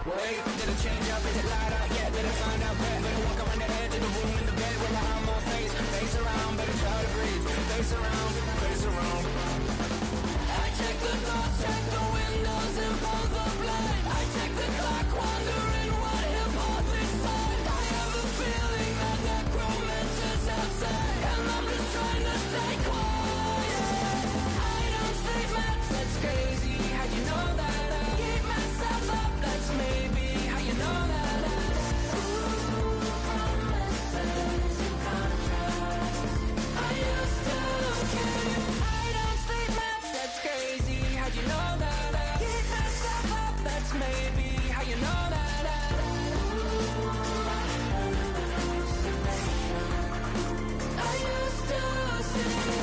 Wait, did it change up? Is it light out yet? Did it find out better? Better walk around the edge of the room in the bed with my arm on face. Face around, better try to breathe. Face around, face around. I check the doors, check the windows, and pull the blind. I check the clock, wondering what hit bought this time. I have a feeling that necromancer's is outside, and I'm just trying to stay quiet. I don't sleep much, that's crazy. How'd you know that? I keep myself up, that's maybe how you know that. Ooh, promises and contracts. I used to keep. I don't sleep much, that's crazy. How'd you know that? I keep myself up, that's maybe how you know that. I used to see.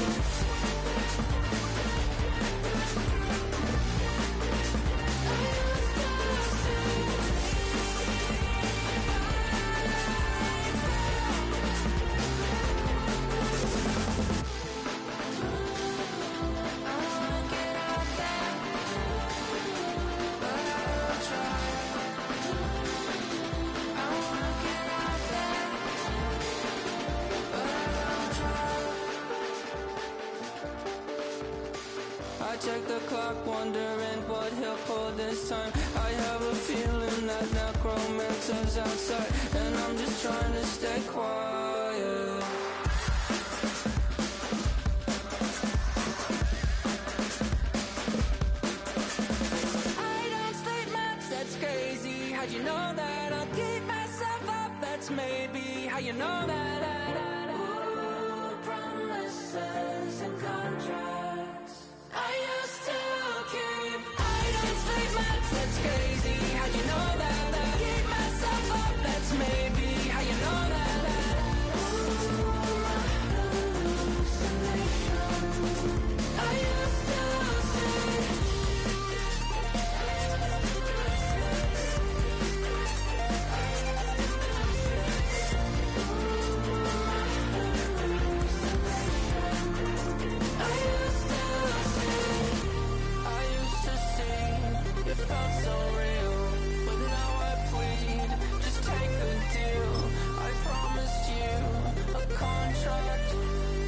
I check the clock, wondering what he'll pull this time. I have a feeling that necromancer's outside, and I'm just trying to stay quiet. I don't sleep much, that's crazy. How'd you know that? I'll keep myself up, that's maybe how you know that. Ooh, promises and contracts. I used to keep. I don't sleep much, that's crazy. How'd you know that? I keep myself up, that's maybe how you know that. Ooh, hallucination. I used to see. It felt so real, but now I plead, just take the deal. I promised you a contract.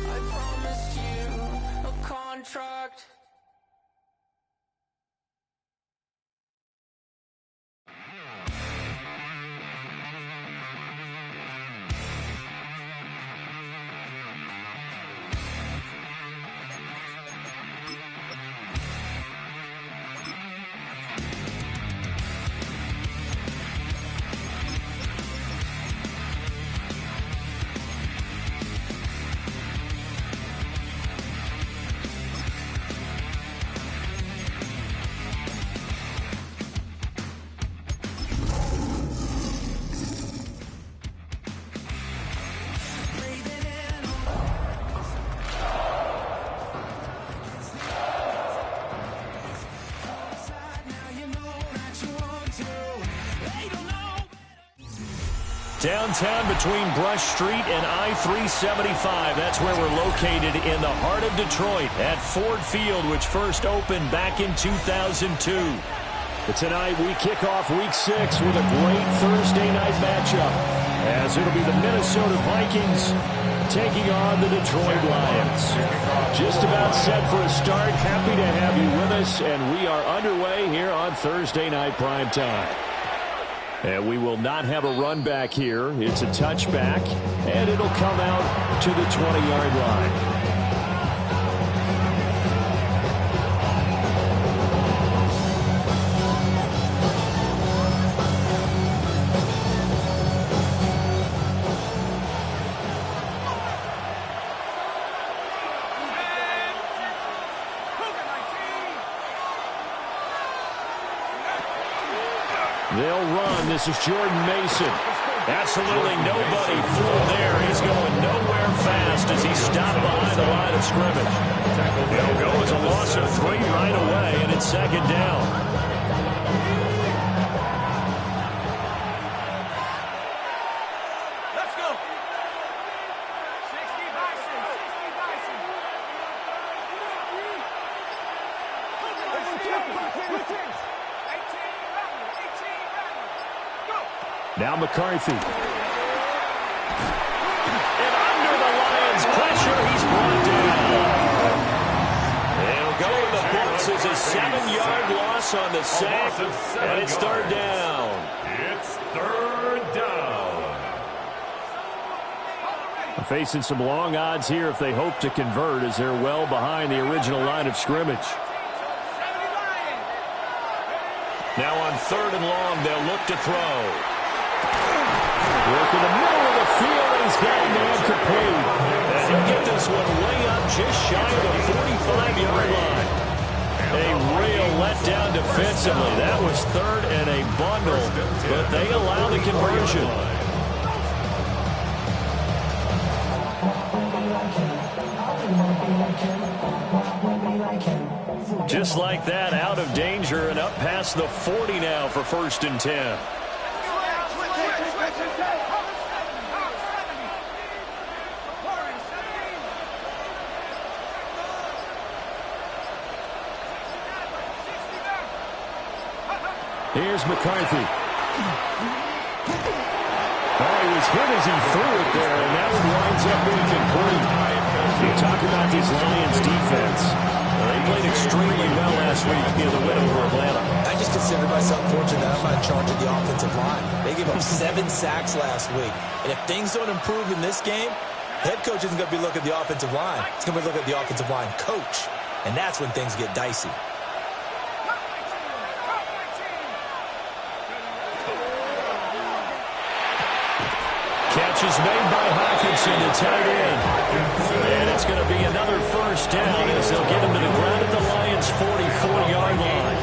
I promised you a contract. Downtown between Brush Street and I-375. That's where we're located in the heart of Detroit at Ford Field, which first opened back in 2002. But tonight we kick off Week 6 with a great Thursday night matchup, as it'll be the Minnesota Vikings taking on the Detroit Lions. Just about set for a start. Happy to have you with us, and we are underway here on Thursday Night Primetime. And we will not have a run back here. It's a touchback, and it'll come out to the 20-yard line. They'll run. This is Jordan Mason. Absolutely nobody fooled there. He's going nowhere fast as he's stopped behind the line of scrimmage. It'll go as a loss of 3 right away, and it's second down. Now McCarthy. And under the Lions' pressure, he's brought down. They'll go in the books as a 7-yard loss on the sack, and it's third down. It's third down. Facing some long odds here if they hope to convert, as they're well behind the original line of scrimmage. Now on third and long, they'll look to throw. Work in the middle of the field, and he's got a man complete. And he'll get this one way up just shy of the 45-yard line. A real letdown defensively. That was third and a bundle, but they allow the conversion. Just like that, out of danger and up past the 40 now for first and 10. Here's McCarthy. Oh, he was hit as he threw it there, and that one winds up being complete. You talk about this Lions defense. They played extremely well last week in the win over Atlanta. I just consider myself fortunate that I'm not in charge of the offensive line. They gave up 7 sacks last week. And if things don't improve in this game, head coach isn't going to be looking at the offensive line. He's going to be looking at the offensive line coach. And that's when things get dicey. Catch is made by Hockenson, the tight end. And it's going to be another first down as they'll get him to the ground at the Lions' 44-yard line.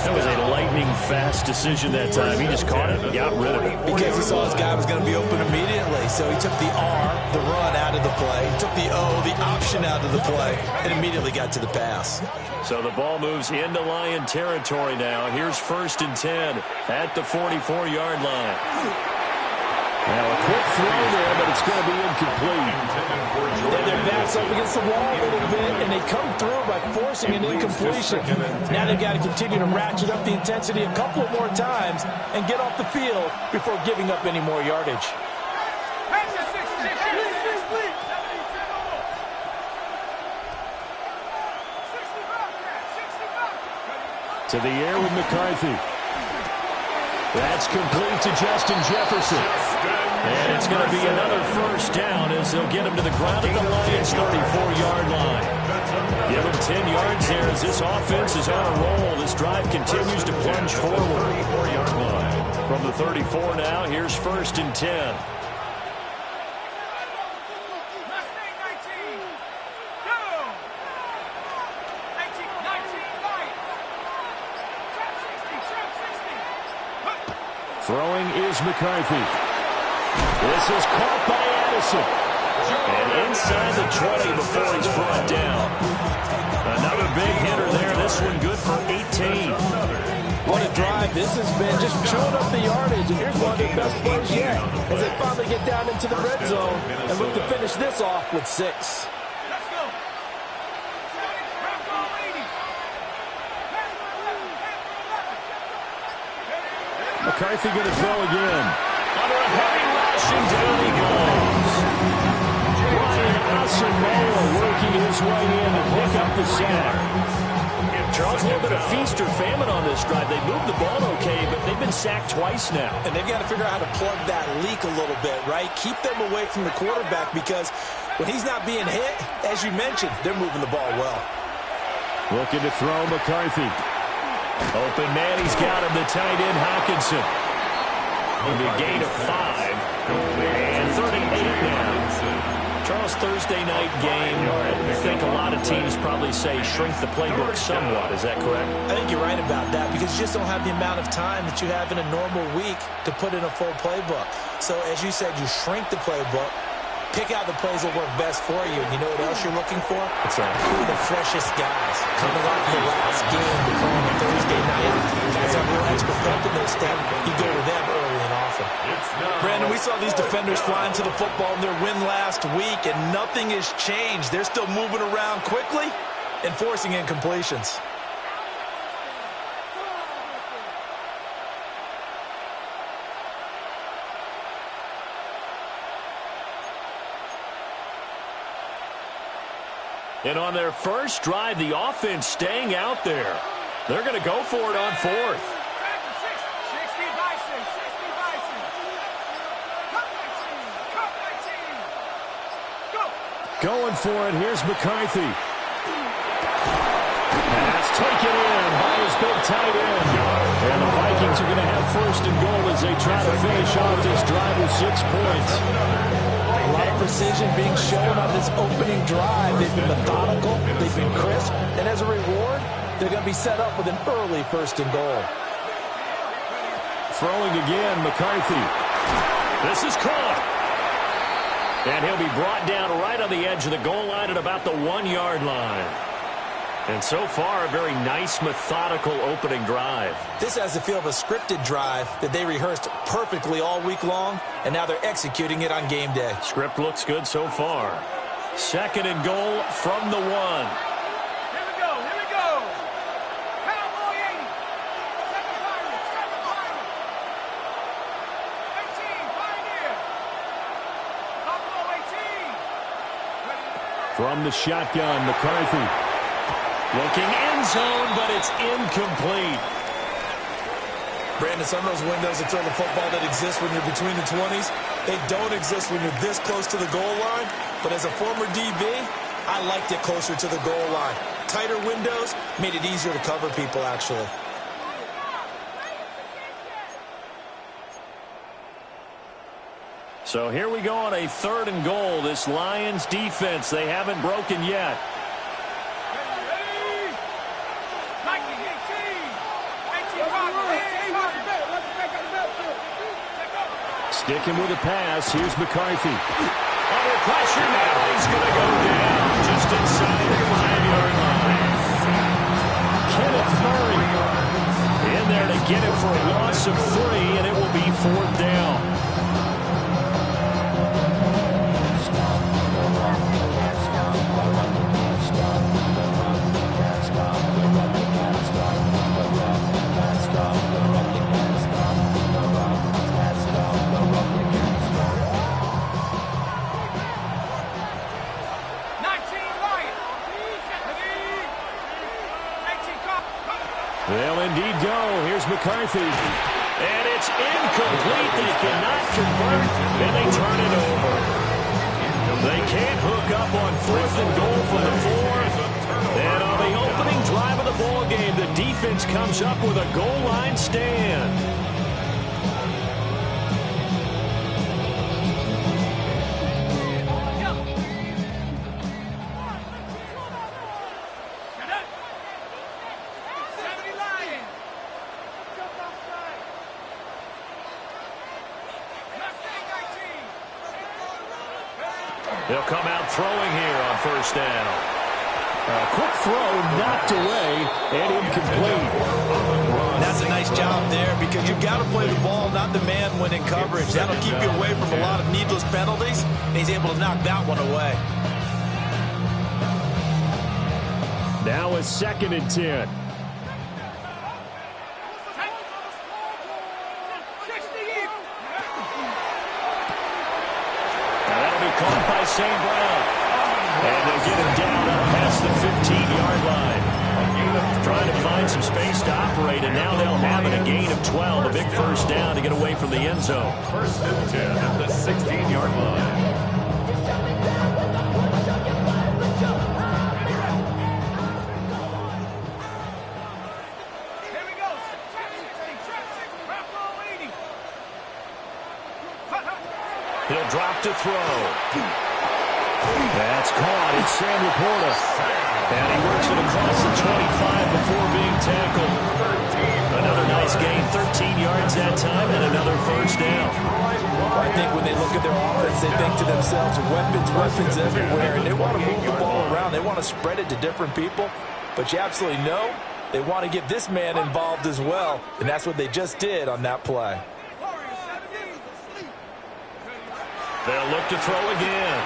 That was a lightning-fast decision that time. He just caught it and got rid of it. Because he saw his guy was going to be open immediately. So he took the R, the run, out of the play. He took the O, the option, out of the play, and immediately got to the pass. So the ball moves into Lion territory now. Here's first and 10 at the 44-yard line. Now a quick throw there, but it's going to be incomplete. Their backs up against the wall a little bit, and they come through by forcing an incompletion. Now they've got to continue to ratchet up the intensity a couple of more times and get off the field before giving up any more yardage. To the air with McCarthy. That's complete to Justin Jefferson. And it's going to be another first down as they'll get him to the ground at the Lions' 34-yard line. Give him 10 yards there as this offense is on a roll. This drive continues to plunge forward. 34-yard line. From the 34 now, here's first and 10. Throwing is McCarthy. This is caught by Addison. And inside the 20 before he's brought down. Another big hitter there. This one good for 18. What a drive. This has been just chewing up the yardage. And here's one of their best plays yet as they finally get down into the red zone and look to finish this off with 6. McCarthy going to throw again. Under a heavy rush, and down he goes. Brian Asamoah working his way in to pick up the sack. Charles, a little bit of feast or famine on this drive. They moved the ball okay, but they've been sacked twice now. And they've got to figure out how to plug that leak a little bit, right? Keep them away from the quarterback because when he's not being hit, as you mentioned, they're moving the ball well. Looking to throw McCarthy. Open man, he's got him, the tight end, Hockenson. A gain of 5. And 38 now. Charles, Thursday night game, I think a lot of teams probably say shrink the playbook somewhat. Is that correct? I think you're right about that because you just don't have the amount of time that you have in a normal week to put in a full playbook. So, as you said, you shrink the playbook. Pick out the plays that work best for you. And you know what else you're looking for? What's that? Who are the freshest guys coming off the last game playing on Thursday night? Guys have a little extra pep in their step. You go to them early and often. Brandon, we saw these defenders flying to the football in their win last week, and nothing has changed. They're still moving around quickly and forcing incompletions. And on their first drive, the offense staying out there. They're going to go for it on fourth. Going for it. Here's McCarthy. Pass taken in by his big tight end. And the Vikings are going to have first and goal as they try to finish off this drive with 6 points. A lot of precision being shown on this opening drive. They've been methodical, they've been crisp, and as a reward, they're going to be set up with an early first and goal. Throwing again, McCarthy. This is caught. And he'll be brought down right on the edge of the goal line at about the 1-yard line. And so far, a very nice, methodical opening drive. This has the feel of a scripted drive that they rehearsed perfectly all week long, and now they're executing it on game day. Script looks good so far. Second and goal from the 1. Here we go. Cowboy 80. 7 Pirates. 18, Pioneer. Buffalo 18. From the shotgun, McCarthy. Looking end zone, but it's incomplete. Brandon, some of those windows that throw the football that exist when you're between the 20s, they don't exist when you're this close to the goal line. But as a former DB, I liked it closer to the goal line. Tighter windows made it easier to cover people, actually. So here we go on a third and goal. This Lions defense, they haven't broken yet. Sticking with the pass. Here's McCarthy. Under pressure now. He's going to go down just inside the 5-yard line. Kenneth Murray in there to get it for a loss of 3, and it will be 4th down. They'll indeed go. Here's McCarthy. And it's incomplete. They cannot convert, and they turn it over. They can't hook up on 4th and goal from the 4th. And on the opening drive of the ballgame, the defense comes up with a goal line stand. They'll come out throwing here on first down. A quick throw knocked away and incomplete. That's a nice job there because you've got to play the ball, not the man when in coverage. That'll keep you away from a lot of needless penalties, and he's able to knock that one away. Now a 2nd and 10. Caught by St. Brown. And they'll get him down up past the 15-yard line. Trying to find some space to operate, and now they'll have it, a gain of 12, a big first down to get away from the end zone. 1st and 10 at the 16-yard line. Here we go. He'll drop to throw. That's caught. It's Sam Laporta. And he works it across the 25 before being tackled. Another nice gain, 13 yards that time, and another first down. I think when they look at their offense, they think to themselves, weapons everywhere, and they want to move the ball around. They want to spread it to different people, but you absolutely know they want to get this man involved as well, and that's what they just did on that play. They'll look to throw again.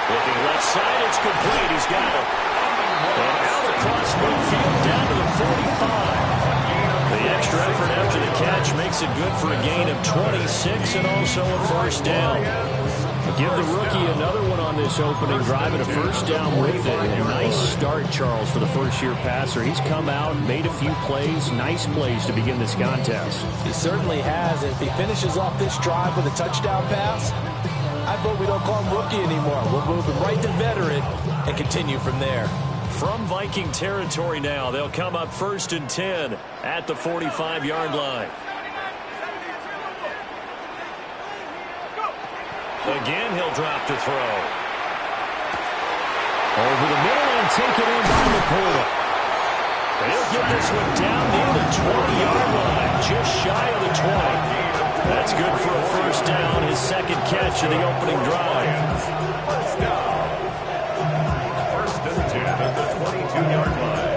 Looking left side, it's complete. He's got it. And out across midfield, down to the 45. The extra effort after the catch makes it good for a gain of 26 and also a first down. Give the rookie another one on this opening drive and a first down with it. A nice start, Charles, for the first-year passer. He's come out, made a few plays, nice plays to begin this contest. He certainly has. If he finishes off this drive with a touchdown pass, I vote we don't call him rookie anymore. We'll move him right to veteran and continue from there. From Viking territory now, they'll come up 1st and 10 at the 45-yard line. Again, he'll drop to throw. Over the middle and take it in by Laporta. He'll get this one down near the 20-yard line, just shy of the 20. That's good for a first down, his second catch of the opening drive. First down. 1st and 10 at the 22-yard line.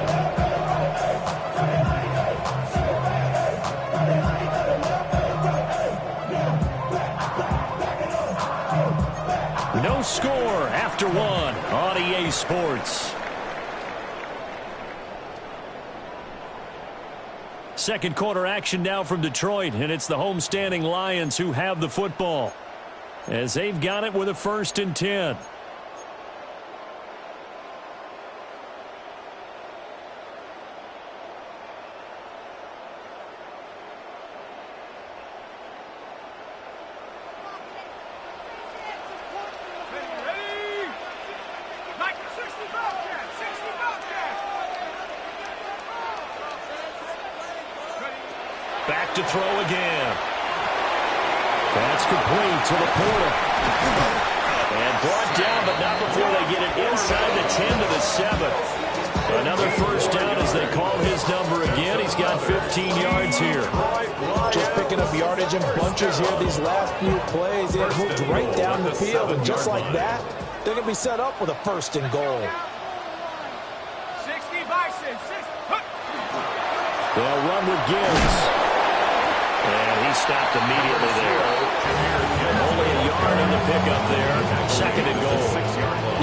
No score after one on EA Sports. Second quarter action now from Detroit, and it's the homestanding Lions who have the football as they've got it with a 1st and 10. Back to throw again. That's complete to Laporta. And brought down, but not before they get it inside the 10 to the 7. Another first down as they call his number again. He's got 15 yards here. Just picking up yardage in bunches here these last few plays. They have moved right down the field, and just like that, they're going to be set up with a 1st and goal. 60 Bison, 6. They'll run with Gibbs. And he stopped immediately there. Only a yard on the pickup there. 2nd and goal.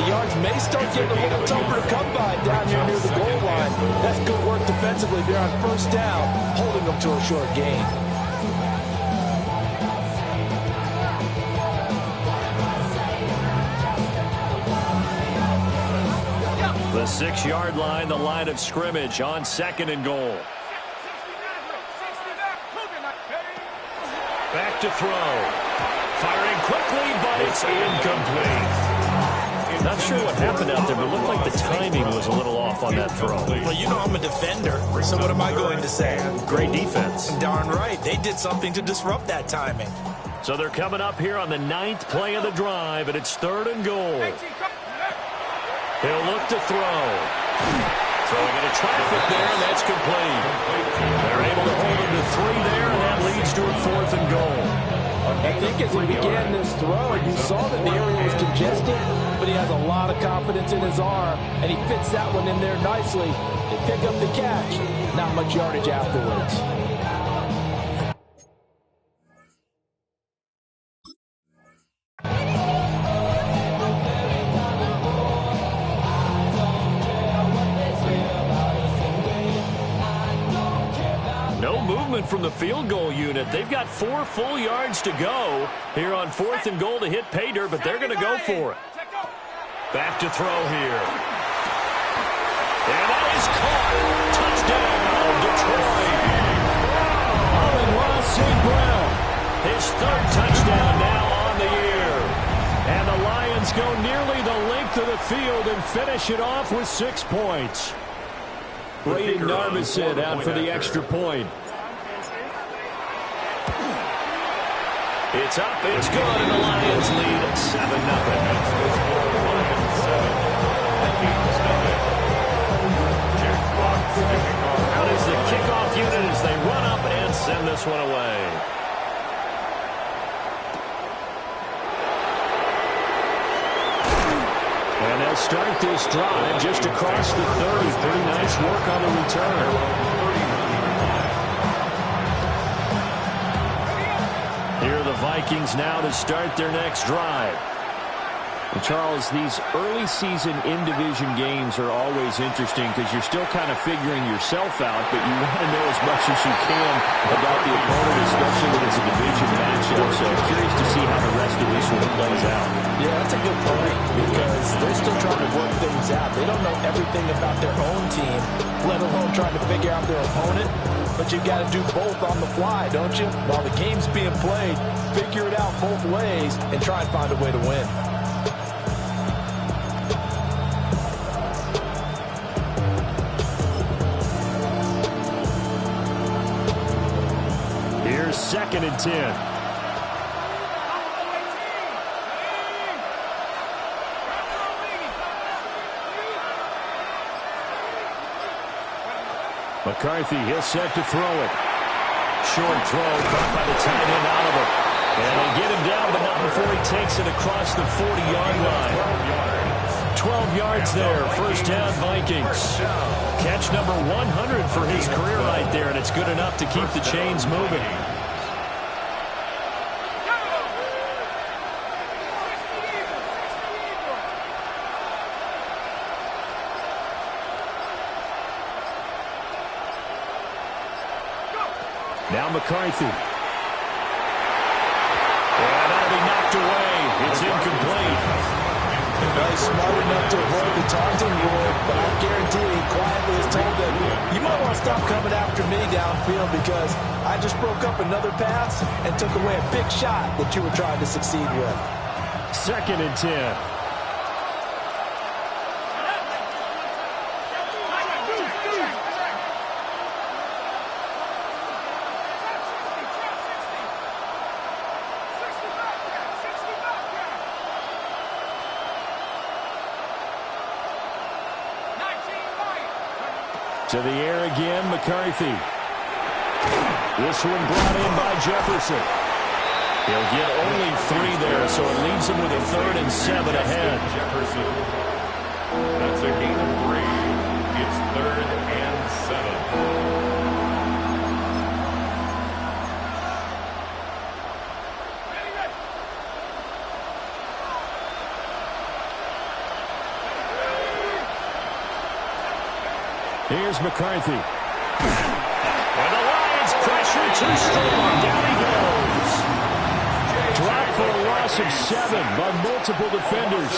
The yards may start getting a little tougher to come by down here near the goal line. That's good work defensively there on first down, holding them to a short gain. The 6-yard line, the line of scrimmage on 2nd and goal. Back to throw. Firing quickly, but it's incomplete. Not sure what happened out there, but it looked like the timing was a little off on that throw. Well, you know I'm a defender, so what am I going to say? Great defense. Darn right. They did something to disrupt that timing. So they're coming up here on the 9th play of the drive, and it's 3rd and goal. He'll look to throw. Throwing into traffic there, and that's complete. They're able to hold him to 3 there, and that leads to a 4th and goal. I think as he began this throw, you saw that the area was congested, but he has a lot of confidence in his arm, and he fits that one in there nicely. They pick up the catch, not much yardage afterwards. From the field goal unit. They've got 4 full yards to go here on 4th and goal to hit pay dirt, but they're going to go for it. Back to throw here. And that is caught. Touchdown, Detroit. Amon-Ra St. Brown. His 3rd touchdown now on the year. And the Lions go nearly the length of the field and finish it off with 6 points. Braden Narvison out for the extra point. It's up, it's good, and the Lions lead 7-0. Out is the kickoff unit as they run up and send this one away. And they'll start this drive just across the 30. Pretty nice work on the return. Here are the Vikings now to start their next drive. And Charles, these early season in-division games are always interesting because you're still kind of figuring yourself out, but you want to know as much as you can about the opponent, especially when it's a division matchup. So I'm curious to see how the rest of this one plays out. Yeah, that's a good point because they're still trying to work things out. They don't know everything about their own team, let alone trying to figure out their opponent. But you got to do both on the fly, don't you? While the game's being played, figure it out both ways and try and find a way to win. Here's 2nd and 10. McCarthy, he'll set to throw it. Short throw, caught by the tight end Oliver. And they get him down, but not before he takes it across the 40-yard line. 12 yards there, first down Vikings. Catch number 100 for his career right there, and it's good enough to keep the chains moving. Now McCarthy. And that'll be knocked away. It's incomplete. Well, he's smart enough to avoid the taunting rule, but I guarantee he quietly has told them, you might want to stop coming after me downfield because I just broke up another pass and took away a big shot that you were trying to succeed with. 2nd and 10. To the air again, McCarthy. This one brought in by Jefferson. He'll get only 3 there, so it leaves him with a 3rd and 7 ahead. Jefferson. That's a gain of 3. It's 3rd and 7. Here's McCarthy. And the Lions pressure too strong. Down he goes. Dropped for a loss of 7 by multiple defenders.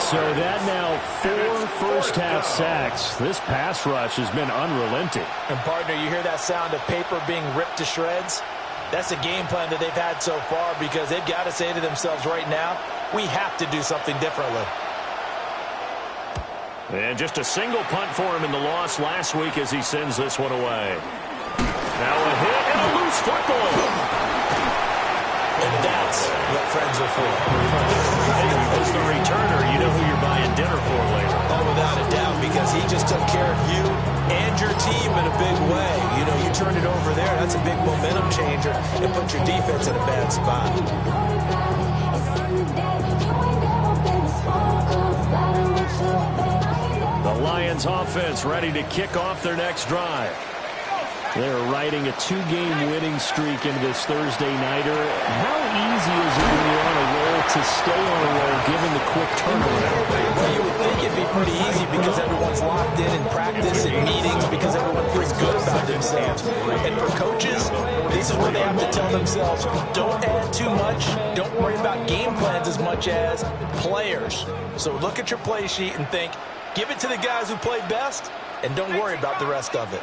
So that now 4 first-half sacks. This pass rush has been unrelenting. And, partner, you hear that sound of paper being ripped to shreds? That's the game plan that they've had so far because they've got to say to themselves right now, we have to do something differently. And just a single punt for him in the loss last week as he sends this one away. Now a hit and a loose football. And that's what friends are for. As the returner, you know who you're buying dinner for later. Oh, without a doubt, because he just took care of you and your team in a big way. You know, you turned it over there. That's a big momentum changer and put your defense in a bad spot. The Lions offense ready to kick off their next drive. They're riding a 2-game winning streak into this Thursday nighter. How easy is it when you're on a roll to stay on a roll given the quick turnaround? Well, you would think it'd be pretty easy because everyone's locked in practice and meetings because everyone feels good about themselves. And for coaches, this is where they have to tell themselves, don't add too much. Don't worry about game plans as much as players. So look at your play sheet and think, give it to the guys who play best, and don't worry about the rest of it.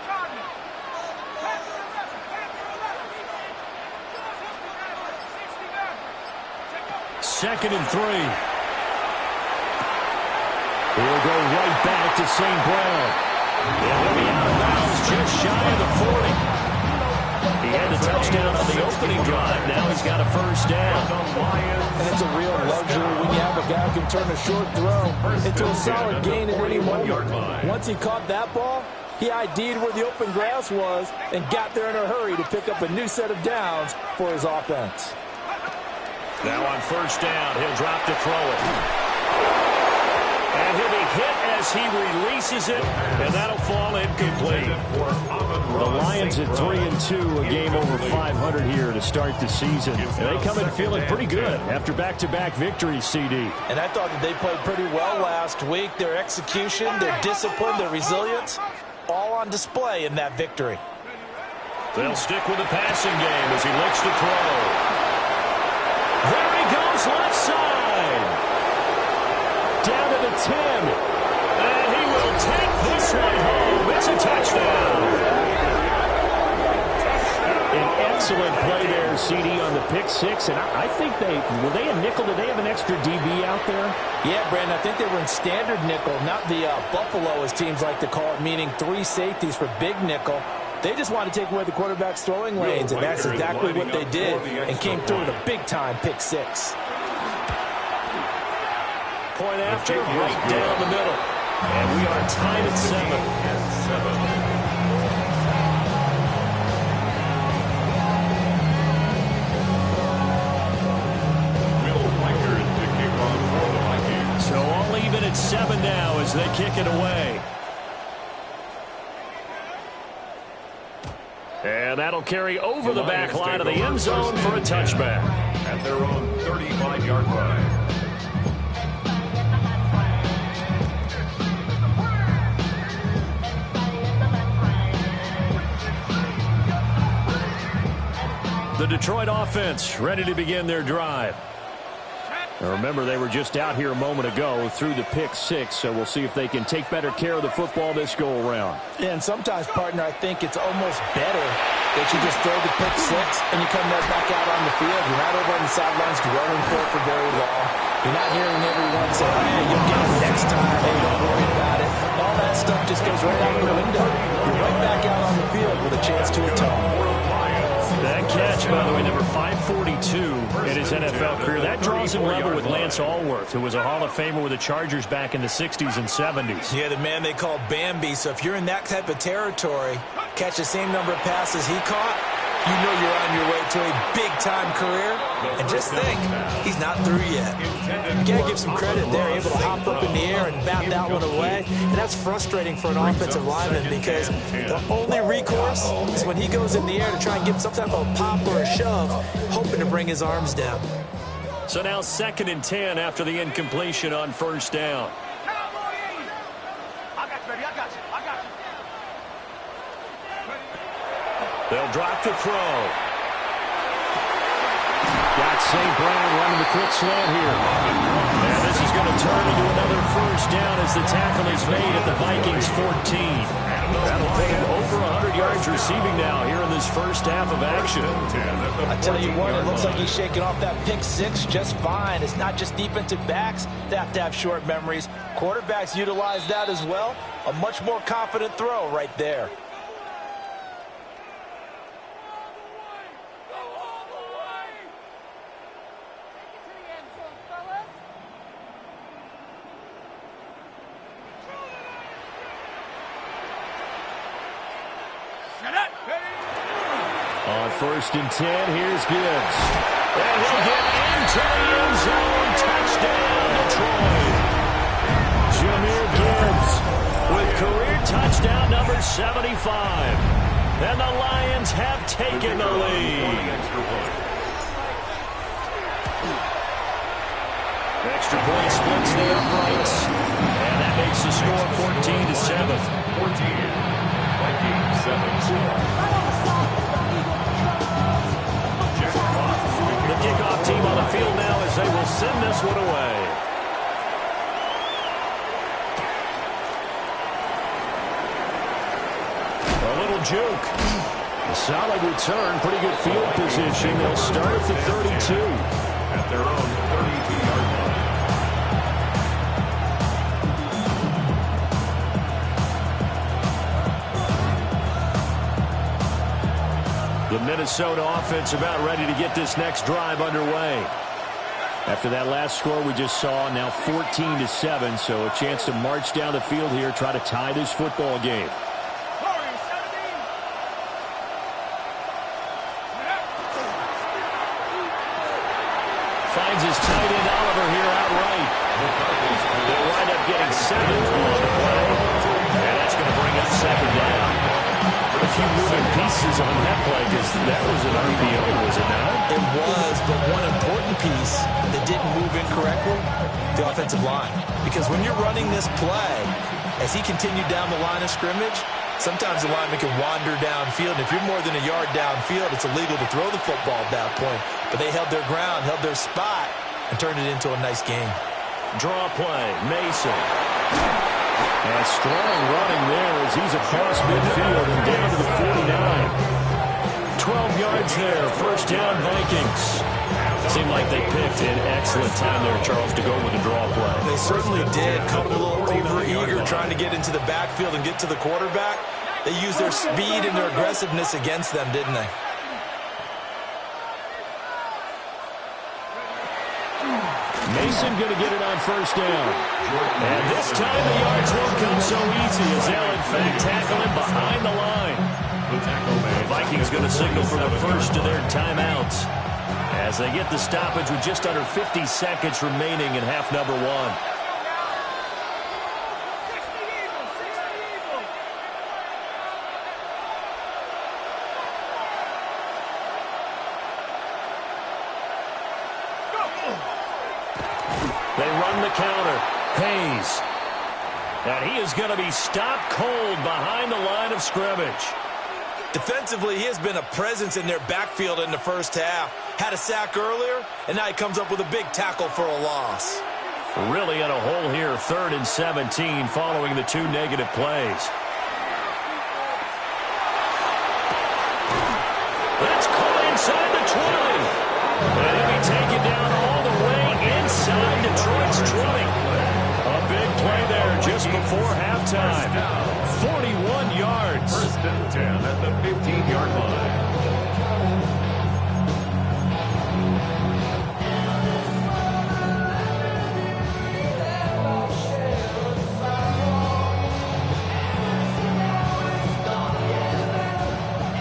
Second and 3. He'll go right back to St. Brown. And he'll be out of bounds just shy of the 40. He had the touchdown on the opening drive. Now he's got a first down. And it's a real luxury when you have a guy who can turn a short throw into a solid gain at any moment. Once he caught that ball, he ID'd where the open grass was and got there in a hurry to pick up a new set of downs for his offense. Now on first down, he'll drop to throw it. And he'll be hit as as he releases it, and that'll fall incomplete. The Lions at 3-2, a game over 500 here to start the season. And they come in feeling pretty good after back-to-back victories, CD. And I thought that they played pretty well last week. Their execution, their discipline, their resilience, all on display in that victory. They'll stick with the passing game as he looks to throw. There he goes, left side. Down to the 10. And he will take this one home. It's a touchdown. An excellent play there, CD, on the pick six. And I think were they a nickel? Did they have an extra DB out there? Yeah, Brandon, I think they were in standard nickel, not the Buffalo, as teams like to call it, meaning 3 safeties for big nickel. They just wanted to take away the quarterback's throwing lanes, and that's exactly what they did, and came through with a big-time pick six. Point after, right down the middle. And we are tied at 7. So all even at 7 now as they kick it away. And that'll carry over the back line of the end zone for a touchback. At their own 35-yard line. The Detroit offense ready to begin their drive. Now remember, they were just out here a moment ago through the pick six, so we'll see if they can take better care of the football this go-around. Yeah, and sometimes, partner, I think it's almost better that you just throw the pick six and you come right back out on the field. You're not over on the sidelines dwelling for very long. You're not hearing everyone say, oh, yeah, you'll get it next time. Hey, don't worry about it. All that stuff just goes right out the window. You're right back out on the field with a chance to atone. That catch, by the way, number 542 in his NFL career. That draws him level with Lance Allworth, who was a Hall of Famer with the Chargers back in the 60s and 70s. Yeah, the man they call Bambi. So if you're in that type of territory, catch the same number of passes he caught, you know you're on your way to a big-time career. And just think, he's not through yet. You got to give some credit there, able to hop up in the air and bat that one away. And that's frustrating for an offensive lineman because the only recourse is when he goes in the air to try and give some type of pop or a shove, hoping to bring his arms down. So now 2nd and 10 after the incompletion on first down. They'll drop the throw. Got St. Brown running the quick slant here. And this is going to turn into another first down as the tackle is made at the Vikings 14. That'll put him over 100 yards receiving now here in this first half of action. I tell you what, it looks like he's shaking off that pick six just fine. It's not just defensive backs that have to have short memories. Quarterbacks utilize that as well. A much more confident throw right there. On 1st and 10, here's Gibbs. And he'll get into the end zone. Touchdown, Detroit. Jahmyr Gibbs with career touchdown number 75. And the Lions have taken the lead. Extra point splits the uprights. And that makes the score 14-7. 14. Vikings 7. The kickoff team on the field now as they will send this one away. A little juke. A solid return, pretty good field position. They'll start at the 32. At their own 32-yard line. The Minnesota offense about ready to get this next drive underway. After that last score we just saw, now 14-7, so a chance to march down the field here, try to tie this football game. Finds his tight end Oliver here outright. They'll wind up getting 7 on the play. few moving pieces on that play because that was an RPO, was it not? It was, but one important piece that didn't move incorrectly, the offensive line. Because when you're running this play, as he continued down the line of scrimmage, sometimes the lineman can wander downfield. And if you're more than a yard downfield, it's illegal to throw the football at that point. But they held their ground, held their spot, and turned it into a nice game. Draw play, Mason. And strong running there as he's across midfield and down to the 49. 12 yards there, first down Vikings. Seemed like they picked an excellent time there, Charles, to go with the draw play. They certainly did. Caught them a little over-eager trying to get into the backfield and get to the quarterback. They used their speed and their aggressiveness against them, didn't they? Mason going to get it on first down. And this time the yards won't come so easy as they'll, in fact, tackle him behind the line. The Vikings going to signal for the first of their timeouts as they get the stoppage with just under 50 seconds remaining in half number one. They run the counter. Hayes. And he is going to be stopped cold behind the line of scrimmage. Defensively, he has been a presence in their backfield in the first half. Had a sack earlier, and now he comes up with a big tackle for a loss. Really in a hole here, 3rd and 17 following the 2 negative plays. That's caught inside the 20. And he'll be taken down all the way inside Detroit's 20. A big play there just before halftime. 41 yards. 1st and 10 at the 15-yard line.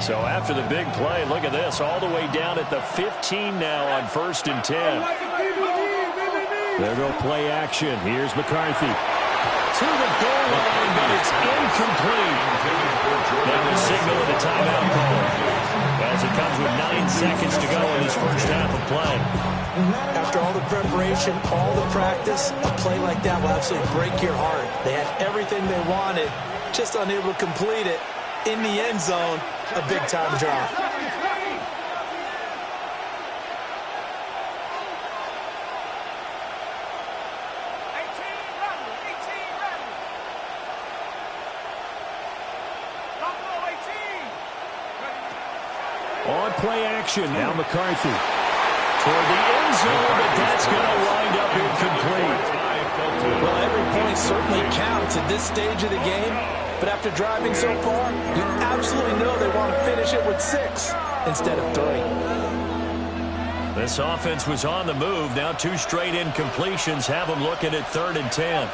So after the big play, look at this, all the way down at the 15 now on 1st and 10. There go play action. Here's McCarthy. To the goal line, but it's incomplete. That will signal a timeout call as it comes with 9 seconds to go in this first half of play. After all the preparation, all the practice, a play like that will absolutely break your heart. They had everything they wanted, just unable to complete it. In the end zone, a big-time drop. On play action, now McCarthy. Toward the end zone, but that's going to wind up incomplete. Well, every point certainly counts at this stage of the game. But after driving so far, you absolutely know they want to finish it with 6 instead of 3. This offense was on the move. Now 2 straight incompletions have them looking at 3rd and 10.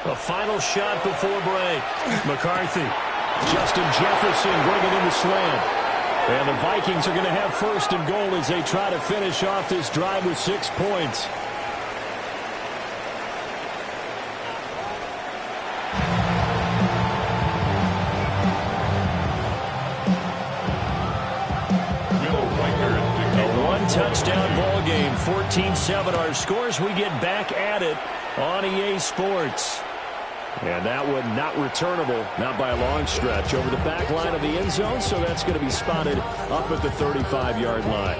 A final shot before break. McCarthy. Justin Jefferson bringing in the slant. And the Vikings are going to have 1st and goal as they try to finish off this drive with 6 points. A 1-touchdown ball game, 14-7 our scores. We get back at it on EA Sports. And that one not returnable, not by a long stretch, over the back line of the end zone, so that's going to be spotted up at the 35-yard line.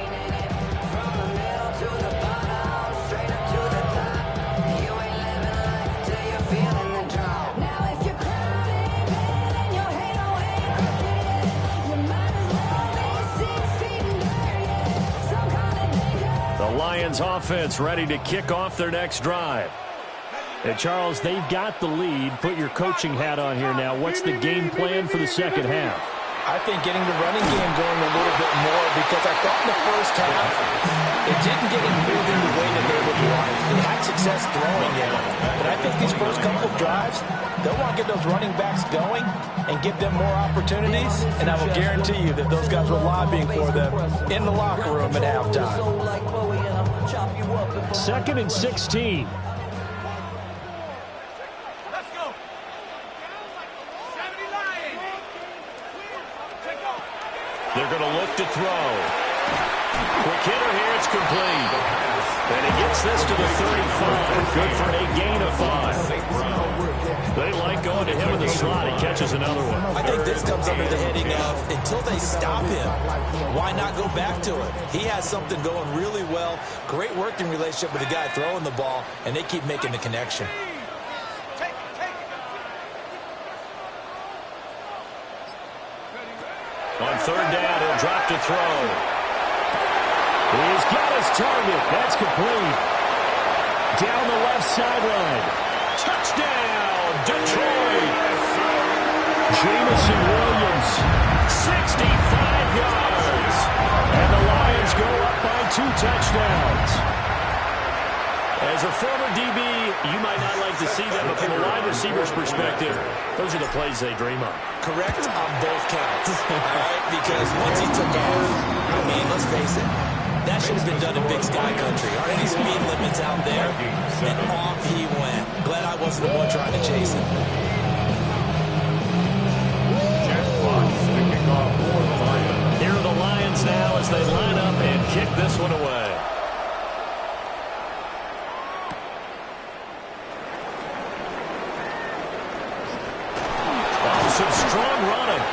The Lions offense ready to kick off their next drive. And Charles, they've got the lead. Put your coaching hat on here now. What's the game plan for the second half? I think getting the running game going a little bit more because I thought in the first half it didn't get it moving the way that they were what you want. They had success throwing it, but I think these first couple of drives, they'll want to get those running backs going and give them more opportunities, and I will guarantee you that those guys were lobbying for them in the locker room at halftime. 2nd and 16. They're going to look to throw. Quick hitter here, it's complete. And he gets this to the 35. Good for a gain of 5. They like going to him in the slot. He catches another one. I think this comes under the heading of, until they stop him, why not go back to it? He has something going really well. Great working relationship with the guy throwing the ball, and they keep making the connection. On 3rd down, he'll drop to throw. He's got his target. That's complete. Down the left sideline. Touchdown, Detroit. Jameson Williams, 65 yards. And the Lions go up by 2 touchdowns. As a former DB, you might not like to see that, but from a wide receiver's perspective, those are the plays they dream of. Correct on both counts, all right? Because once he took off, I mean, let's face it, that should have been done in Big Sky Country. Aren't any speed limits out there? And off he went. Glad I wasn't the one trying to chase him. Here are the Lions now as they line up and kick this one away. Some strong running.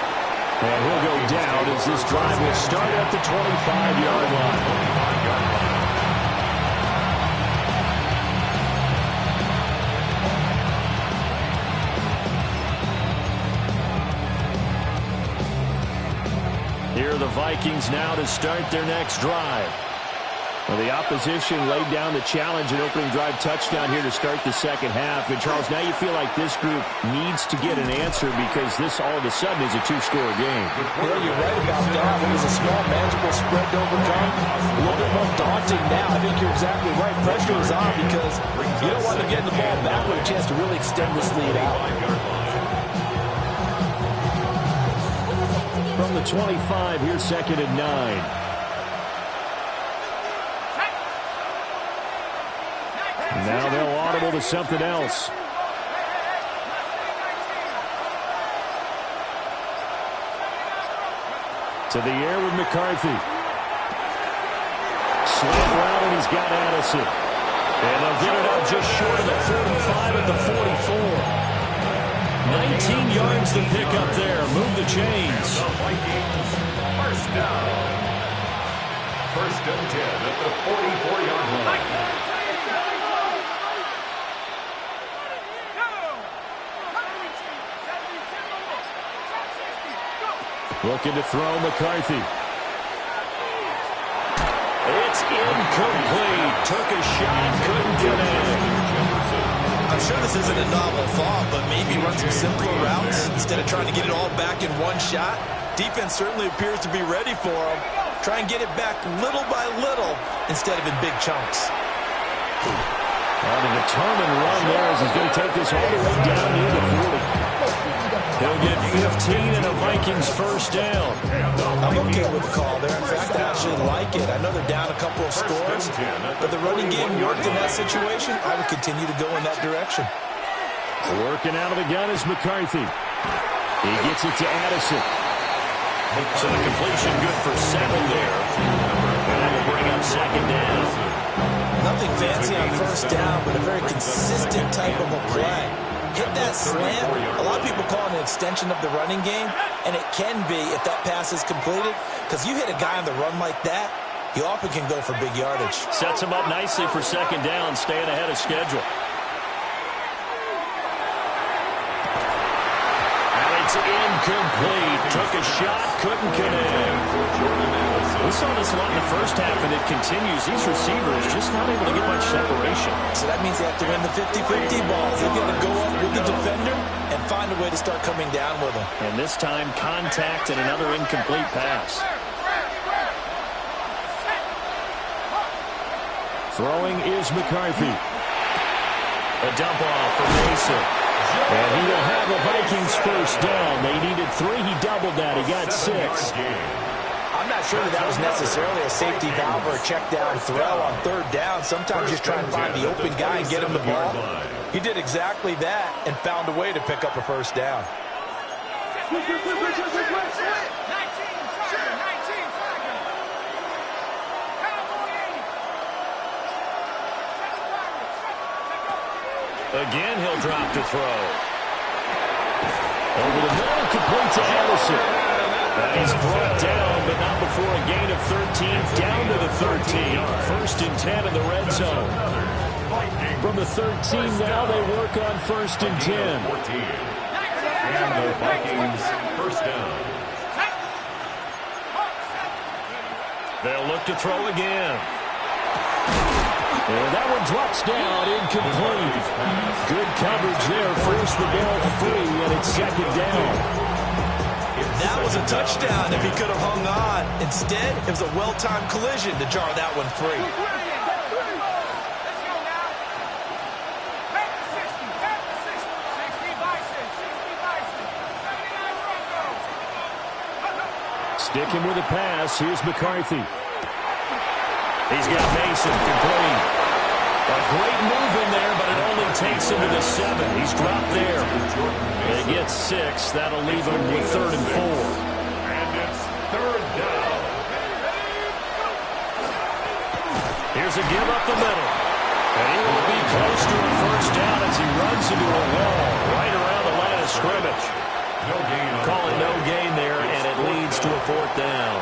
And he'll go down as this drive will start at the 25-yard line. Here are the Vikings now to start their next drive. Well, the opposition laid down the challenge and opening drive touchdown here to start the second half. And, Charles, now you feel like this group needs to get an answer because this all of a sudden is a 2-score game. Well, you're right about that. It was a small, manageable spread to overcome. A little bit more daunting now. I think you're exactly right. Pressure is on because you don't want to get the ball back with a chance to really extend this lead out. From the 25, here's 2nd and 9. Now they'll audible to something else. To the air with McCarthy. Slant route, and he's got Addison. And they'll get it up just short of the 45 at the 44. 19 yards to pick up there. Move the chains. First down. 1st and 10 at the 44-yard line. Looking to throw McCarthy. It's incomplete. Took a shot, couldn't get in. I'm sure this isn't a novel thought, but maybe run some simpler routes instead of trying to get it all back in one shot. Defense certainly appears to be ready for him. Try and get it back little by little instead of in big chunks. On a determined run there as he's going to take this all the way down near the 40. He'll get 15 and a Vikings first down. I'm okay with the call there. In fact, I actually like it. I know they're down a couple of scores, but the running game worked in that situation. I would continue to go in that direction. Working out of the gun is McCarthy. He gets it to Addison. So the completion good for 7 there. And that will bring up 2nd down. Nothing fancy on first down, but a very consistent type of a play. Hit that slant. A lot of people call it an extension of the running game, and it can be if that pass is completed, because you hit a guy on the run like that, you often can go for big yardage. Sets him up nicely for 2nd down, staying ahead of schedule. And it's incomplete. Took a shot, couldn't connect. We saw this a lot in the first half, and it continues. These receivers just not able to get much separation. So that means they have to win the 50-50 balls. They've got to go up with the defender and find a way to start coming down with them. And this time, contact and another incomplete pass. Throwing is McCarthy. A dump off for Mason. And he will have the Vikings first down. They needed 3. He doubled that. He got 6. I'm not sure that was necessarily a safety valve or a check down throw on third down. Sometimes just try and find the open guy and get him the ball. He did exactly that and found a way to pick up a first down. Again, he'll drop to throw. Over the middle, complete to Allison. And he's brought down, but not before a gain of 13, down to the 13. First and 10 in the red zone. From the 13 now, they work on first and 10. And the Vikings first down. They'll look to throw again. And that one drops down, incomplete. Good coverage there, forced the ball free, and it's second down. That was a touchdown if he could have hung on. Instead, it was a well-timed collision to jar that one free. Sticking with the pass, here's McCarthy. He's got Mason, complete. A great move in there, but it only takes him to the 7. He's dropped there. They get 6. That'll leave him with 3rd and 4. And it's third down. Here's a give up the middle. And he will be close to a first down as he runs into a wall right around the line of scrimmage. No gain. Calling no gain there, and it leads to a 4th down.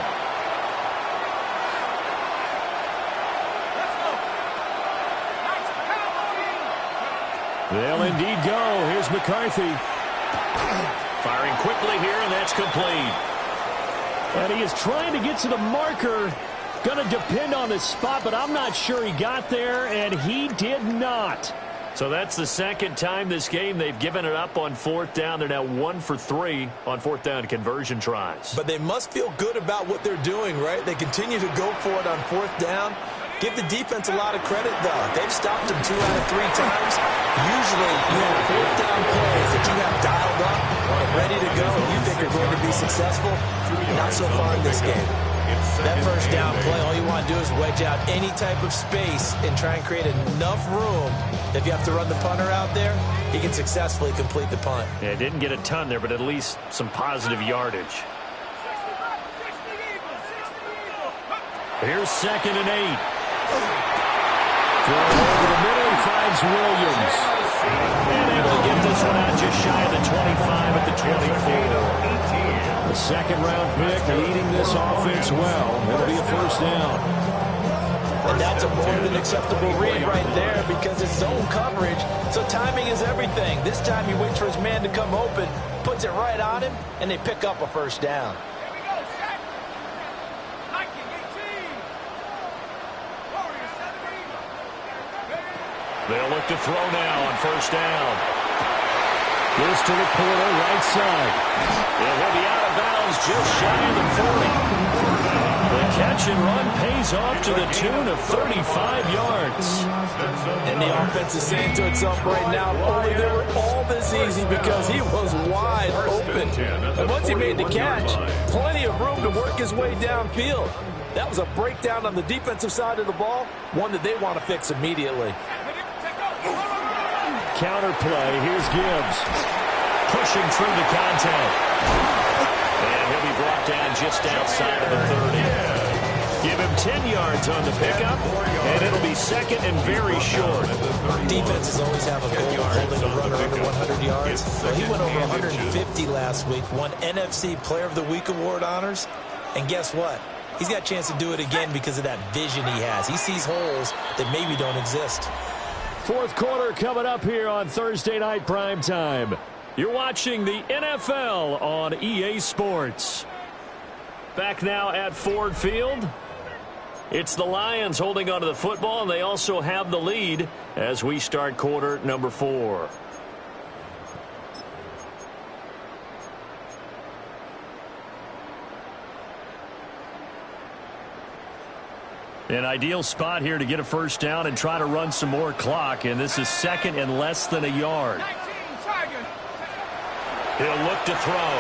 They'll indeed go. Here's McCarthy. Firing quickly here, and that's complete. And he is trying to get to the marker. Going to depend on the spot, but I'm not sure he got there, and he did not. So that's the second time this game they've given it up on 4th down. They're now 1 for 3 on 4th down conversion tries. But they must feel good about what they're doing, right? They continue to go for it on 4th down. Give the defense a lot of credit, though. They've stopped them 2 out of 3 times. Usually, you have 4th down plays that you have dialed up and ready to go, and you think are going to be successful. Not so far in this game. That first down play, all you want to do is wedge out any type of space and try and create enough room. If you have to run the punter out there, he can successfully complete the punt. Yeah, didn't get a ton there, but at least some positive yardage. Here's 2nd and 8. Throw over the middle, he finds Williams. And able to get this one out just shy of the 25 at the 24. The second-round pick leading this offense well. It'll be a first down. And that's a more than acceptable read right there because it's zone coverage, so timing is everything. This time he waits for his man to come open, puts it right on him, and they pick up a first down. They'll look to throw now on first down. Goes to Laporta, right side. And he'll be out of bounds just shy of the 40. The catch and run pays off to the tune of 35 yards. And the offense is saying to itself right now, only they were all this easy because he was wide open. And once he made the catch, plenty of room to work his way downfield. That was a breakdown on the defensive side of the ball, one that they want to fix immediately. Counter play. Here's Gibbs. Pushing through the contact. And he'll be brought down just outside of the 30. Give him 10 yards on the pickup, and it'll be 2nd and very short. Defenses always have a goal of holding a runner under 100 yards. Well, he went over 150 last week, won NFC Player of the Week award honors. And guess what? He's got a chance to do it again because of that vision he has. He sees holes that maybe don't exist. 4th quarter coming up here on Thursday Night Primetime. You're watching the NFL on EA Sports. Back now at Ford Field. It's the Lions holding onto the football, and they also have the lead as we start quarter number 4. An ideal spot here to get a first down and try to run some more clock, and this is second and less than a yard. He'll look to throw.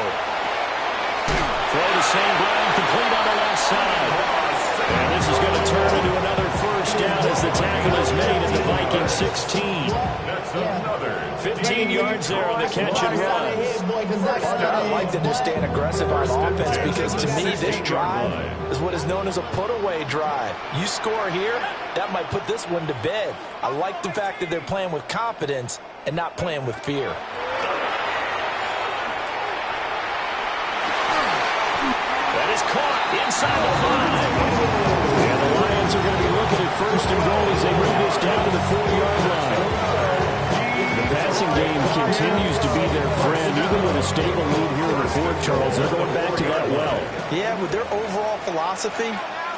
Throw to St. Brown, complete on the left side. And this is going to turn into another first down as the tackle is made at the Vikings 16. That's another 15 yards there on the catch and run. I like that they're staying aggressive on offense because, to me, this drive is what is known as a put-away drive. You score here, that might put this one to bed. I like the fact that they're playing with confidence and not playing with fear. That is caught inside the 5. And the Lions are going to be looking at first and goal as they move this down to the 4-yard line. The passing game continues to be their friend. Even with a stable lead here in the fourth, Charles, they're going back to that well. Yeah, with their overall philosophy,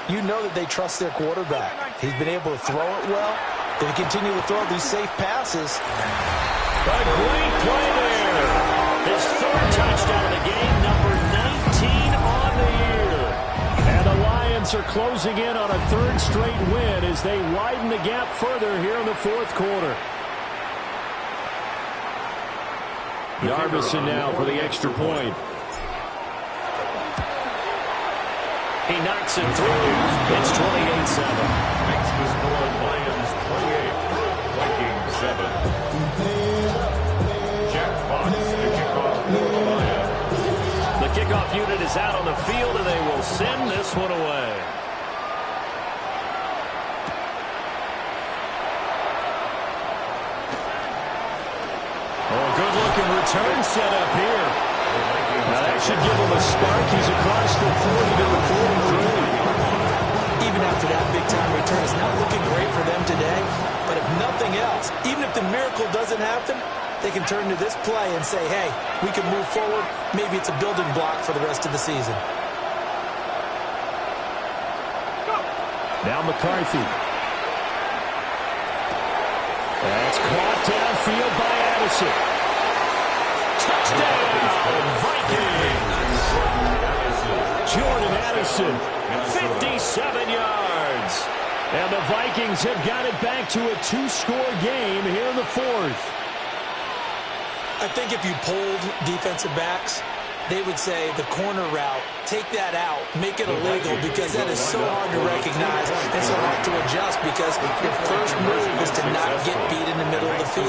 you know that they trust their quarterback. He's been able to throw it well. They continue to throw these safe passes. A great play there. His third touchdown of the game, number 19 on the year. And the Lions are closing in on a third straight win as they widen the gap further here in the fourth quarter. Yarbison now for the extra point. He knocks it through. It's 28-7. Makes the score Lions 28, Vikings 7. Jack Fox to kick off for the Lions. The kickoff unit is out on the field, and they will send this one away. Oh, good-looking return set up here. Now that should give him a spark. He's across the 40 to the 43. Even after that big-time return, it's not looking great for them today. But if nothing else, even if the miracle doesn't happen, they can turn to this play and say, hey, we can move forward. Maybe it's a building block for the rest of the season. Now McCarthy. That's caught downfield by Addison. Touchdown, Vikings! Jordan Addison, 57 yards. And the Vikings have got it back to a two-score game here in the fourth. I think if you polled defensive backs, they would say the corner route, take that out, make it illegal, because that is so hard to recognize and so hard to adjust, because your first move is to not get beat in the middle of the field.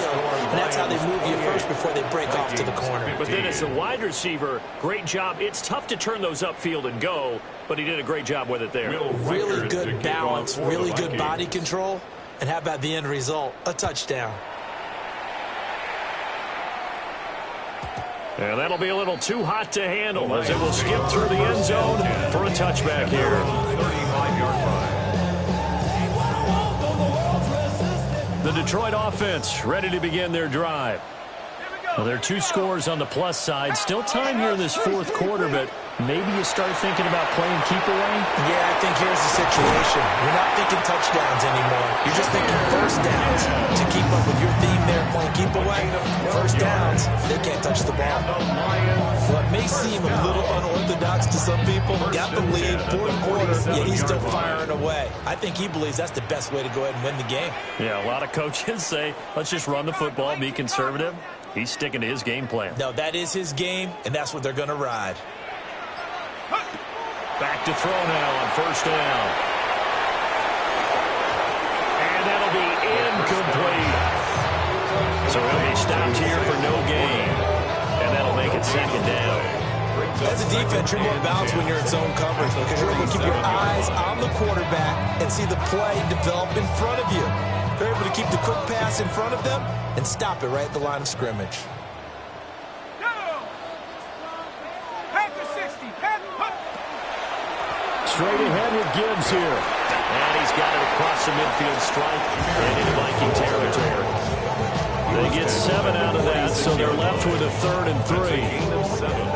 And that's how they move you first before they break off to the corner. But then as a wide receiver, great job. It's tough to turn those upfield and go, but he did a great job with it there. Really good balance, really good body control, and how about the end result? A touchdown. And that'll be a little too hot to handle as it will skip through the end zone for a touchback here. 35-yard line. The Detroit offense ready to begin their drive. Well, there are two scores on the plus side. Still time here in this fourth quarter, but maybe you start thinking about playing keep away? Yeah, I think here's the situation. You're not thinking touchdowns anymore. You're just thinking first downs. To keep up with your theme there, playing keep away, first downs, they can't touch the ball. Well, it may seem a little unorthodox to some people. Got the lead, fourth quarter, yet he's still firing away. I think he believes that's the best way to go ahead and win the game. Yeah, a lot of coaches say, let's just run the football, be conservative. He's sticking to his game plan. No, that is his game, and that's what they're going to ride. Back to throw now on first down. And that'll be incomplete. So he'll be stopped here for no gain. And that'll make it second down. As a defense, you're more balanced when you're in zone coverage because you're able to keep your eyes on the quarterback and see the play develop in front of you. They're able to keep the quick pass in front of them and stop it right at the line of scrimmage. Straight ahead with Gibbs here. And he's got it across the midfield stripe and into Viking territory. They get 7 out of that, so they're left with a 3rd and 3.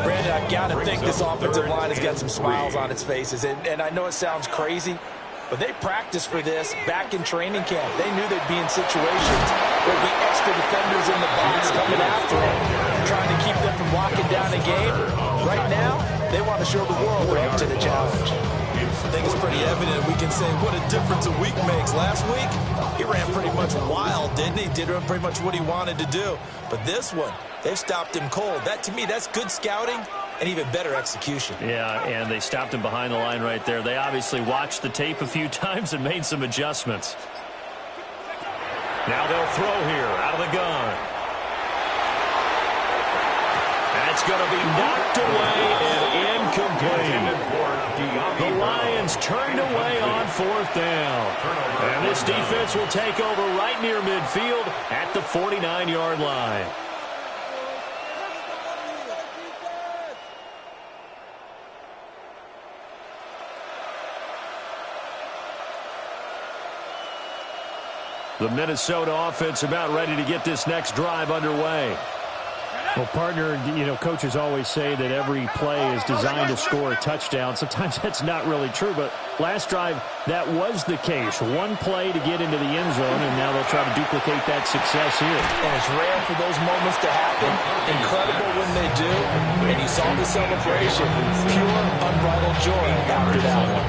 Brandon, I've got to think this offensive line has got some smiles on its faces. And I know it sounds crazy, but they practiced for this back in training camp. They knew they'd be in situations where there'd be extra defenders in the box coming after them, trying to keep them from locking down a game. Right now, they want to show the world they're up to the challenge. I think it's pretty evident we can say what a difference a week makes. Last week, he ran pretty much wild, didn't he? Did pretty much what he wanted to do. But this one, they've stopped him cold. That, to me, that's good scouting and even better execution. Yeah, and they stopped him behind the line right there. They obviously watched the tape a few times and made some adjustments. Now they'll throw here out of the gun. That's going to be knocked away and incomplete. The Lions turned away on 4th down. And this defense will take over right near midfield at the 49-yard line. The Minnesota offense about ready to get this next drive underway. Well, partner, you know, coaches always say that every play is designed to score a touchdown. Sometimes that's not really true, but last drive, that was the case. One play to get into the end zone, and now they'll try to duplicate that success here. And it's rare for those moments to happen. Incredible when they do. And you saw the celebration. Pure, unbridled joy after that one.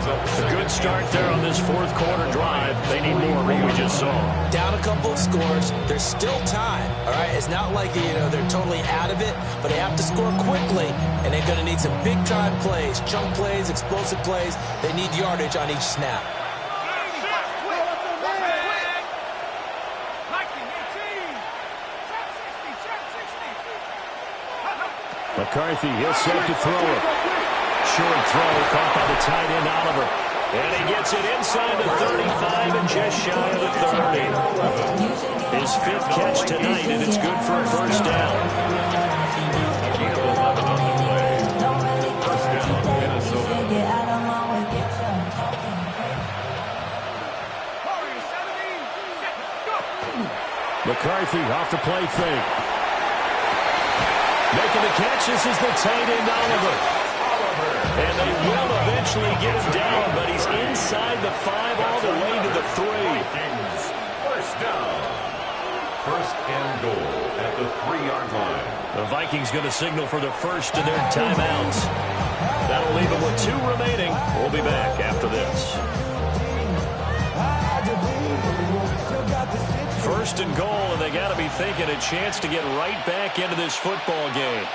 A good start there on this 4th quarter drive. They need more of what we just saw. Down a couple of scores. There's still time, all right? It's not like, you know, they're totally out of it, but they have to score quickly, and they're going to need some big-time plays, chunk plays, explosive plays. They need yardage on each snap. McCarthy, he'll set to throw it. Short throw caught by the tight end Oliver. And he gets it inside the 35 and just shy of the 30. His 5th catch tonight, and it's good for a first down. McCarthy off the play fake. Making the catch, this is the tight end Oliver. And they will eventually get him down, but he's inside the 5 all the way to the 3. First down. First and goal at the 3-yard line. The Vikings going to signal for the first of their timeouts. That'll leave them with 2 remaining. We'll be back after this. First and goal, and they got to be thinking a chance to get right back into this football game.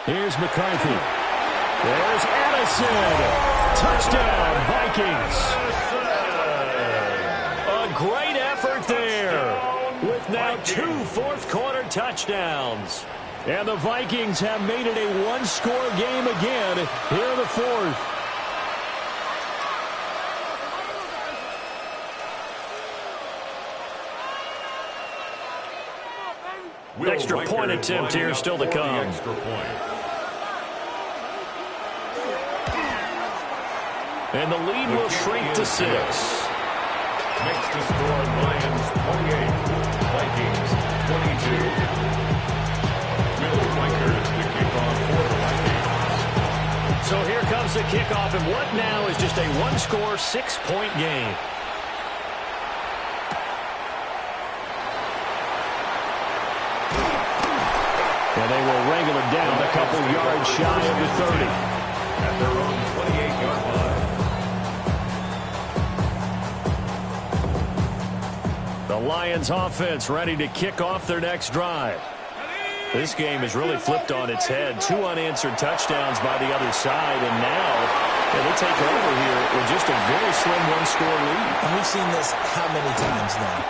Here's McCarthy. There's Addison. Touchdown, Vikings. A great effort there with now 2 fourth-quarter touchdowns. And the Vikings have made it a one-score game again here in the 4th. Extra point attempt here still to come. And the lead will shrink to 6. Next to score, Lions 28, Vikings 22. Will Weichert the kickoff for the Vikings. So here comes the kickoff, and what now is just a one-score, 6-point game. And they will wrangle it down a couple yards shy of the 30. At their own 28-yard line. The Lions offense ready to kick off their next drive. This game has really flipped on its head. 2 unanswered touchdowns by the other side, and now they take over here with just a very slim one-score lead. And we've seen this how many times now?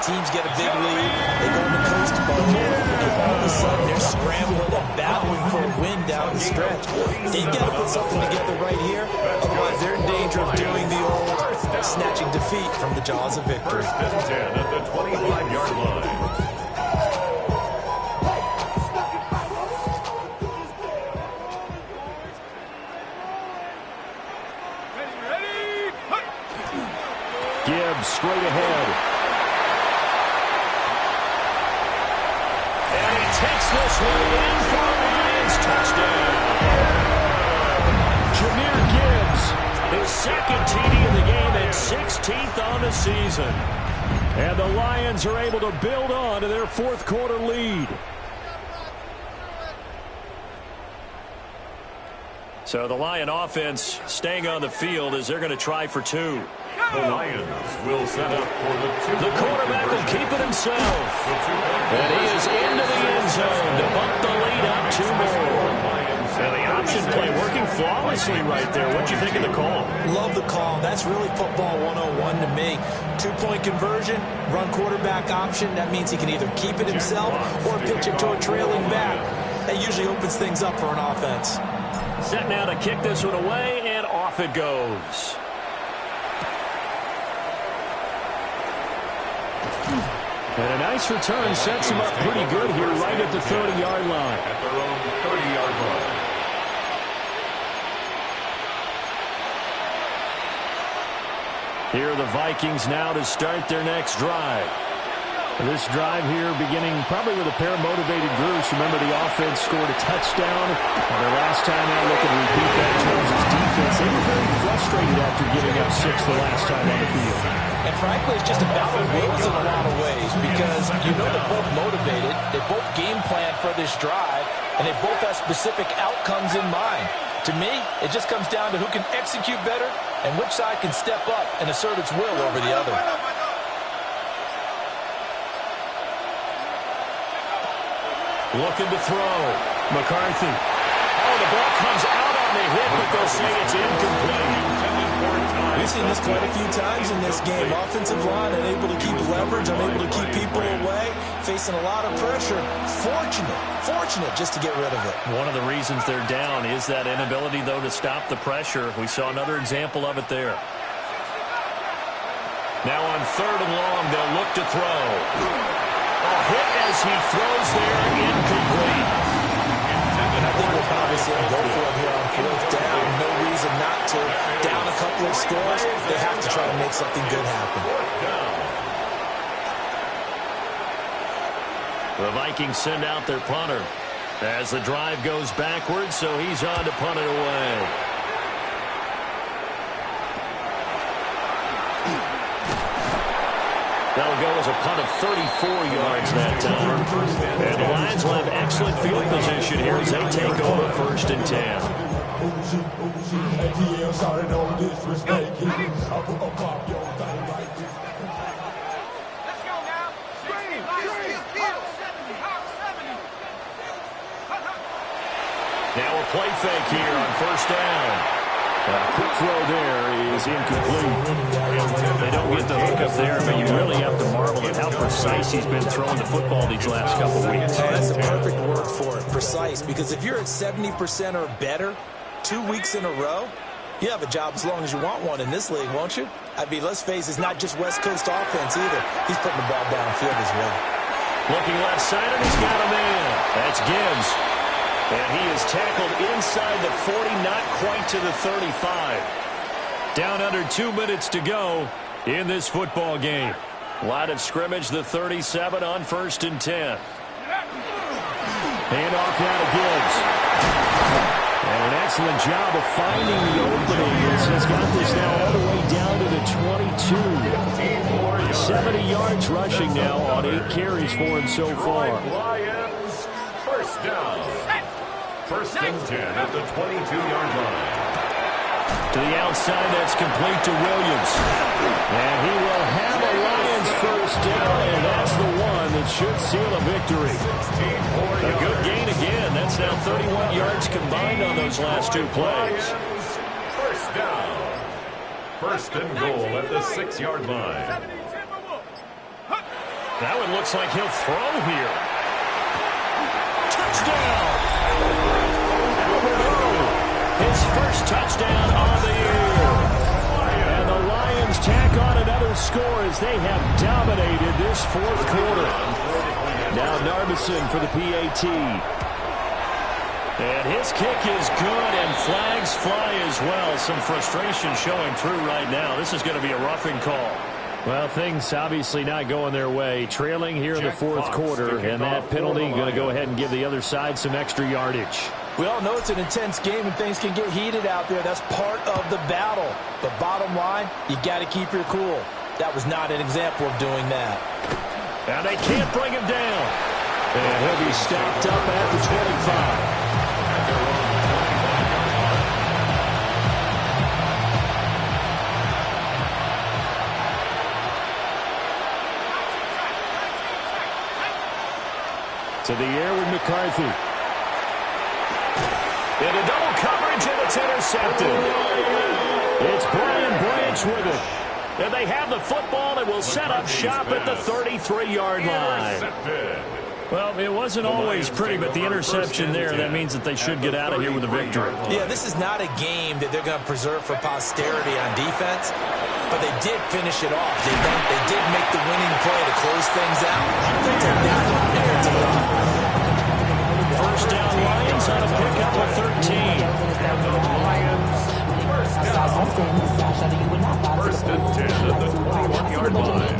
Teams get a big lead, they go into coast mode, and all of a sudden they're scrambling and battling for a win down the stretch. They've got to put something together right here, otherwise they're in danger of doing the old snatching defeat from the jaws of victory. First and 10 at the 25-yard line. Gibbs straight ahead. Takes this one in for a Lions touchdown. Jahmyr Gibbs, his second TD of the game and 16th on the season. And the Lions are able to build on to their fourth quarter lead. So the Lion offense staying on the field as they're going to try for two. The Lions will set up for the two. The quarterback will keep it himself. And he is into the end zone to bump the lead up two more. Now the option play working flawlessly right there. What'd you think of the call? Love the call. That's really football 101 to me. 2-point conversion, run quarterback option. That means he can either keep it himself or pitch it to a trailing back. That usually opens things up for an offense. Set now to kick this one away, and off it goes. And a nice return sets him up pretty good here right at the 30-yard line. At their own 30-yard line. Here are the Vikings now to start their next drive. This drive here beginning probably with a pair of motivated groups. Remember, the offense scored a touchdown. And the last time out, looking to repeat that in terms of defense. They were very frustrated after giving up 6 the last time on the field. And frankly, it's just a battle of wills in a lot of ways because you know they're both motivated. They both game plan for this drive, and they both have specific outcomes in mind. To me, it just comes down to who can execute better and which side can step up and assert its will over the other. Looking to throw. McCarthy. Oh, the ball comes out on the hit, but they'll say it's incomplete. We've seen this quite a few times in this game. Offensive line unable to keep leverage, unable to keep people away, facing a lot of pressure. Fortunate just to get rid of it. One of the reasons they're down is that inability, though, to stop the pressure. We saw another example of it there. Now on 3rd and long, they'll look to throw. A hit as he throws there, incomplete. And I think we'll probably see him go for it here on 4th down. No reason not to. Down a couple of scores, they have to try to make something good happen. The Vikings send out their punter as the drive goes backwards, so he's on to punt it away. That'll go as a punt of 34 yards that time. And the Lions will have excellent field position here as they take over 1st and 10. Now a play fake here on 1st down. A quick throw there is incomplete. They don't get the hook up there, but you really have to marvel at how precise he's been throwing the football these last couple weeks. That's the perfect word for it, precise. Because if you're at 70% or better 2 weeks in a row, you have a job as long as you want one in this league, won't you? I mean, let's face it, it's not just West Coast offense either. He's putting the ball downfield as well. Looking left side, and he's got him in. That's Gibbs. And he is tackled inside the 40, not quite to the 35. Down under 2 minutes to go in this football game. Line of scrimmage, the 37 on 1st and 10. Hand off now to Gibbs. And an excellent job of finding the opening as he's got this now all the way down to the 22. 70 yards rushing now on 8 carries for him so far. Lions, 1st down. 1st and 10 at the 22-yard line. To the outside, that's complete to Williams. And he will have a Lions 1st down, and that's the one that should seal a victory. A good gain again. That's now 31 yards combined on those last 2 plays. 1st down. 1st and goal at the 6-yard line. That one looks like he'll throw here. Touchdown! His 1st touchdown of the year. And the Lions tack on another score as they have dominated this 4th quarter. Now Narbison for the PAT. And his kick is good, and flags fly as well. Some frustration showing through right now. This is going to be a roughing call. Well, things obviously not going their way. Trailing here in the 4th quarter, and that penalty going to go ahead and give the other side some extra yardage. We all know it's an intense game and things can get heated out there. That's part of the battle. But bottom line, you got to keep your cool. That was not an example of doing that. And they can't bring him down. And he'll be stopped up at the 25. To the air with McCarthy. Into double coverage, and it's intercepted. It's Brian Branch with it. And they have the football and will set up shop at the 33-yard line. Well, it wasn't always pretty, but the interception there, that means that they should get out of here with a victory. Yeah, this is not a game that they're going to preserve for posterity on defense, but they did finish it off. They did make the winning play to close things out. They'll take that one there to the offense. First down, Lions on a pickup of 13. First and 10 at the 21-yard line.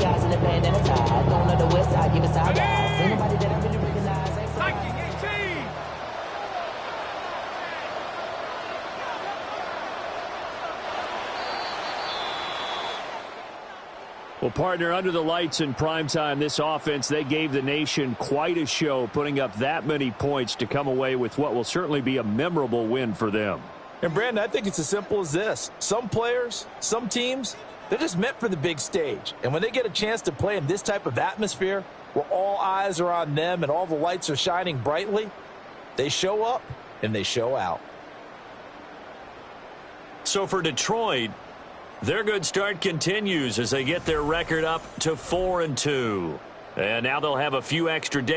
Well, partner, under the lights in primetime, this offense, they gave the nation quite a show, putting up that many points to come away with what will certainly be a memorable win for them. And, Brandon, I think it's as simple as this. Some players, some teams, they're just meant for the big stage. And when they get a chance to play in this type of atmosphere where all eyes are on them and all the lights are shining brightly, they show up and they show out. So for Detroit, their good start continues as they get their record up to 4-2. And now they'll have a few extra days.